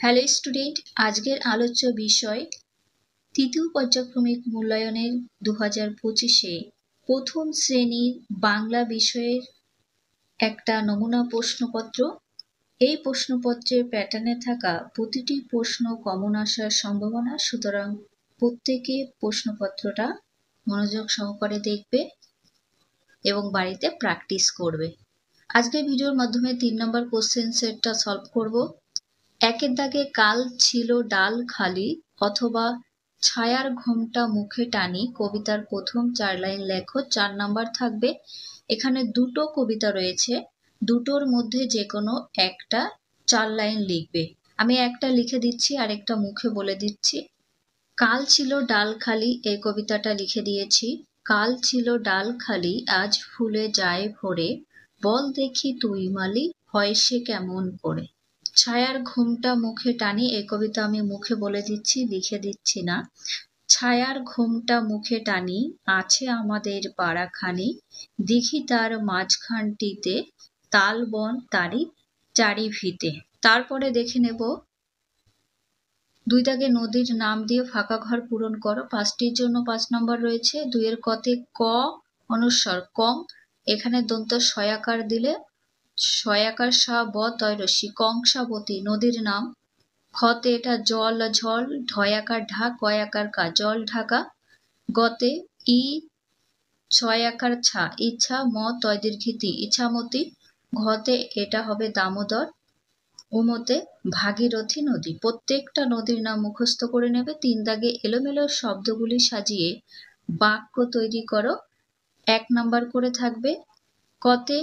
Hello student, আজকের আলোচ্য বিষয় তৃতীয় পর্যায়ক্রমিক মূল্যায়নের 2025-এ প্রথম শ্রেণীর বাংলা বিষয়ের একটা নমুনা প্রশ্নপত্র। এই প্রশ্নপত্রের প্যাটার্নে থাকা প্রতিটি প্রশ্ন কমন আসার সম্ভাবনা, সুতরাং প্রত্যেকে প্রশ্নপত্রটা মনোযোগ সহকারে দেখবে এবং বাড়িতে প্র্যাকটিস করবে। আজকের ভিডিওর মাধ্যমে 3 নম্বর কোশ্চেন সেটটা সলভ করব। একের দাগে কাল ছিল ডাল খালি অথবা ছায়ার ঘোমটা মুখে টানি কবিতার প্রথম 4 লাইন লেখো। 4 নাম্বার থাকবে। এখানে দুটো কবিতা রয়েছে, দুটোর মধ্যে যে কোনো একটা 4 লাইন লিখবে। আমি একটা লিখে দিচ্ছি আর একটা মুখে বলে দিচ্ছি। কাল ছিল ডাল খালি এই কবিতাটা লিখে দিয়েছি। কাল ছিল ডাল খালি আজ ফুলে যায় ভরে, বল দেখি তুই মালি হয় সে কেমন করে। ছায়ার ঘোমটা মুখে টানি এই কবিতা আমি মুখে বলে দিচ্ছি, লিখে দিচ্ছি না। ছায়ার ঘোমটা মুখে টানি আছে আমাদের পাড়াখানি, দিঘি তার মাঝখানটিতে তাল বন তারি চারি ভিতে। তারপরে দেখে নেব, 2 দাগে নদীর নাম দিয়ে ফাঁকা ঘর পূরণ করো। 5টির জন্য 5 নম্বর রয়েছে। 2 এর কতে ক অনুস্বর কং, এখানে দন্ত সয়াকার দিলে সয়াকার সা ব তয়রসি কংসাবতী নদীর নাম। খতে এটা জল ঝল, ঢয়াকার ঢা কয়াকার কা জল ঢাকা। গতে ই ছয়াকার ছা ইচ্ছা ম তয় দীর্ঘিতি ইচ্ছামতি। ঘতে এটা হবে দামোদর। উমতে ভাগীরথী নদী। প্রত্যেকটা নদীর নাম মুখস্থ করে নেবে। 3 দাগে এলোমেলো শব্দগুলি সাজিয়ে বাক্য তৈরি করো। 1 নাম্বার করে থাকবে। কতে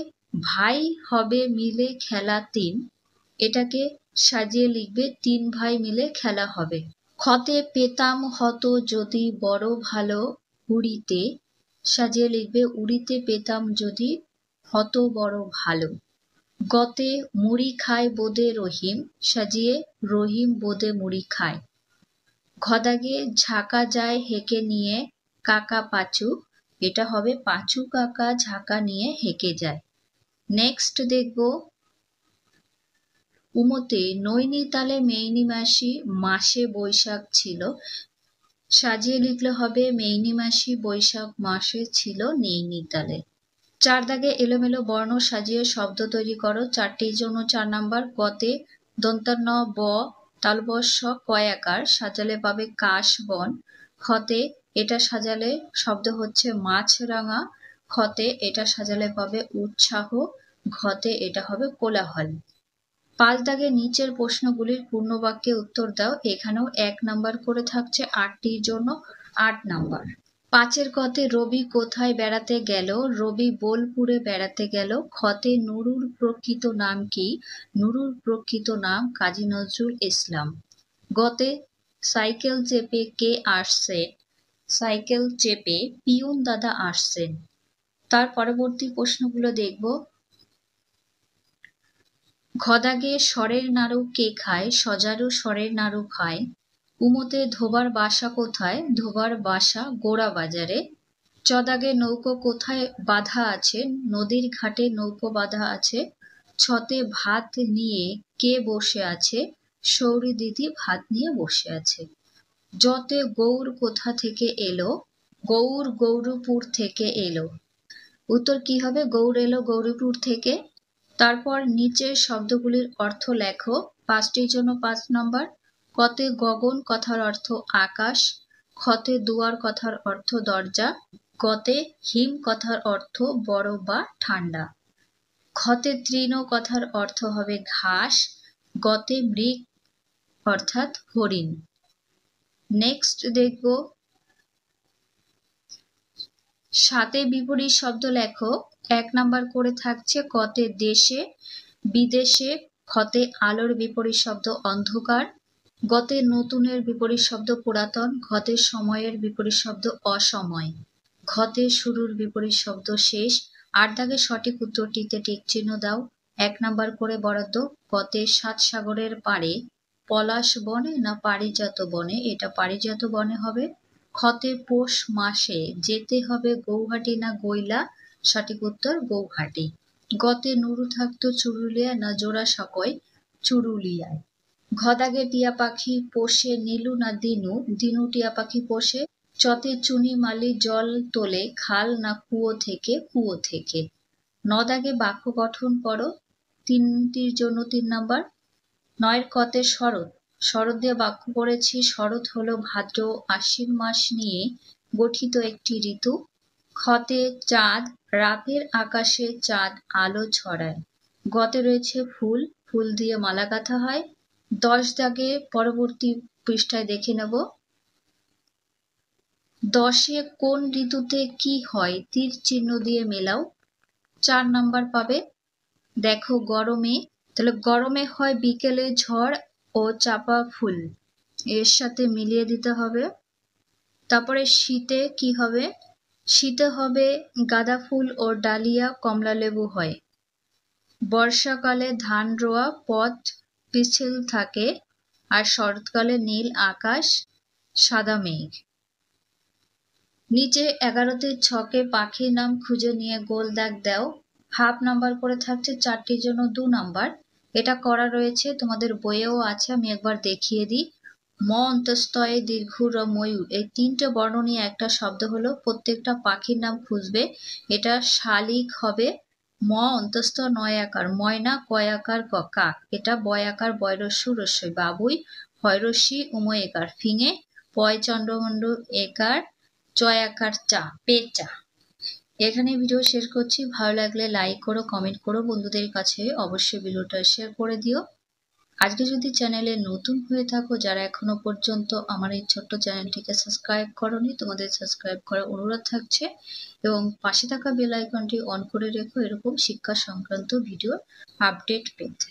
ভাই হবে মিলে খেলা 3, এটাকে সাজিয়ে লিখবে 3 ভাই মিলে খেলা হবে। খতে পেতাম হতো যদি বড় ভালো উড়িতে, সাজিয়ে লিখবে উড়িতে পেতাম যদি হতো বড় ভালো। গতে মুড়ি খায় বোদে রহিম, সাজিয়ে রহিম বোদে মুড়ি খায়। ঘদাগে ঝাঁকা যায় হেঁকে নিয়ে কাকা পাঁচু, এটা হবে পাঁচু কাকা ঝাঁকা নিয়ে হেঁকে যায়। নেক্সট দেখব, উমতে নৈনিতালে মেইনি মাসি মাসে বৈশাখ ছিল, সাজিয়ে লিখলে হবে মেইনি মাসি বৈশাখ মাসে ছিল নৈনিতালে। 4 দাগে এলোমেলো বর্ণ সাজিয়ে শব্দ তৈরি করো। 4টির জন্য 4 নাম্বার। গতে দন্তান্ন ব তালবস্য কয়াকার, সাজালে পাবে কাশ বন। খতে এটা সাজালে শব্দ হচ্ছে মাছরাঙা। খতে এটা সাজালে পাবে উৎসাহ। ঘতে এটা হবে কোলাহল। 5 দাগে নিচের প্রশ্নগুলির পূর্ণবাক্যে উত্তর দাও। এখানেও 1 নাম্বার করে থাকছে। 8টির জন্য 8 নাম্বার। 5-এর কতে রবি কোথায় বেড়াতে গেল, রবি বোলপুরে বেড়াতে গেল। খতে নুরুর প্রকৃত নাম কি, নুরুর প্রকৃত নাম কাজী নজরুল ইসলাম। গতে সাইকেল চেপে কে আসছে, সাইকেল চেপে পিয়ন দাদা আসছেন। তার পরবর্তী প্রশ্নগুলো দেখব। ঘদাগে স্বরের নাড়ু কে খায়, সজারু স্বরের নাড়ু খায়। উমতে ধোবার বাসা কোথায়, ধোবার বাসা গোড়া বাজারে। চদাগে নৌকো কোথায় বাঁধা আছে, নদীর ঘাটে নৌকো বাঁধা আছে। ছতে ভাত নিয়ে কে বসে আছে, সৌরি দিদি ভাত নিয়ে বসে আছে। যতে গৌর কোথা থেকে এলো, গৌর গৌরপুর থেকে এলো। উত্তর কি হবে, গৌর এলো গৌরীপুর থেকে। তারপর নিচের শব্দগুলির অর্থ লেখো। 5টির জন্য 5 নম্বর। কতে গগন কথার অর্থ আকাশ। খতে দুয়ার কথার অর্থ দরজা। গতে হিম কথার অর্থ বরফ বা ঠান্ডা। খতে তৃণ কথার অর্থ হবে ঘাস। গতে মৃগ অর্থাৎ হরিণ। নেক্সট দেখব, 7-এ বিপরীত শব্দ লেখো। 1 নাম্বার করে থাকছে কতে দেশে বিদেশে। খতে আলোর বিপরীত শব্দ অন্ধকার। গতে নতুনের বিপরীত শব্দ পুরাতন। ঘতে সময়ের বিপরীত শব্দ অসময়। ঘতে শুরুর বিপরীত শব্দ শেষ। 8 দাগে সঠিক উত্তরটিতে টিক চিহ্ন দাও। 1 নাম্বার করে বরাদ্দ। গতে 7 সাগরের পাড়ে পলাশ বনে না পারিজাত বনে, এটা পারিজাত বনে হবে। খতে পৌষ মাসে যেতে হবে গৌহাটি না গৈলা, সঠিক উত্তর গৌহাটি। গতে নুরু থাকতো চুরুলিয়া না জোড়াসাঁকোয়, চুরুলিয়ায়। ঘদাগে টিয়া পাখি পোষে নীলু না দিনু, দিনু টিয়া পাখি পোষে। চতে চুনি মালি জল তোলে খাল না কুয়ো থেকে, কুয়ো থেকে। নদাগে বাক্য গঠন করো, 3টির জন্য 3 নাম্বার। 9-এর কতে শরৎ, শরৎ দিয়ে বাক্য করেছি। শরৎ হলো ভাদ্র আশ্বিন মাস নিয়ে গঠিত একটি ঋতু। খতে চাঁদ, রাতের আকাশে চাঁদ আলো ছড়ায়। গতে রয়েছে ফুল, ফুল দিয়ে মালা গাঁথা হয়। 10 দাগে পরবর্তী পৃষ্ঠায় দেখে নেব। 10-এ কোন ঋতুতে কি হয় তীর চিহ্ন দিয়ে মেলাও। 4 নাম্বার পাবে। দেখো গরমে, তাহলে গরমে হয় বিকেলে ঝড় ও চাপা ফুল, এর সাথে মিলিয়ে দিতে হবে। তারপরে শীতে কি হবে, শীতে হবে গাঁদা ফুল ও ডালিয়া কমলা লেবু হয়। বর্ষাকালে ধান রোয়া পথ পিচ্ছিল থাকে, আর শরৎকালে নীল আকাশ সাদা মেঘ। নিচে 11তে ছকে পাখির নাম খুঁজে নিয়ে গোল দাগ দাও। হাফ নাম্বার করে থাকছে, 4টির জন্য 2 নাম্বার। এটা করা রয়েছে, তোমাদের বইয়েও আছে, আমি একবার দেখিয়ে দিই। ম অন্তস্তয়ে দীর্ঘ র ময়ূর, এই 3টে বর্ণ নিয়ে একটা শব্দ হলো। প্রত্যেকটা পাখির নাম খুঁজবে। এটা শালিক হবে, ম অন্তস্থ নয় আকার, ময়না কয় আকার কাক, এটা বয় আকার বয়রস্যু রস্যই। বাবুই হয়রস্যি উময় একার, ফিঙে পয় চন্দ্রমণ্ড একার চয় আকার চা, পেঁচা। এখানে ভিডিও শেষ করছি। ভালো লাগলে লাইক করো, কমেন্ট করো, বন্ধুদের কাছে অবশ্যই ভিডিওটা শেয়ার করে দিও। আজকে যদি চ্যানেলে নতুন হয়ে থাকো, যারা এখনো পর্যন্ত আমার এই ছোট্ট চ্যানেলটিকে সাবস্ক্রাইব করোনি, তোমাদের সাবস্ক্রাইব করার অনুরোধ থাকছে এবং পাশে থাকা বেল আইকনটি অন করে রেখো এরকম শিক্ষা সংক্রান্ত ভিডিও আপডেট পেতে।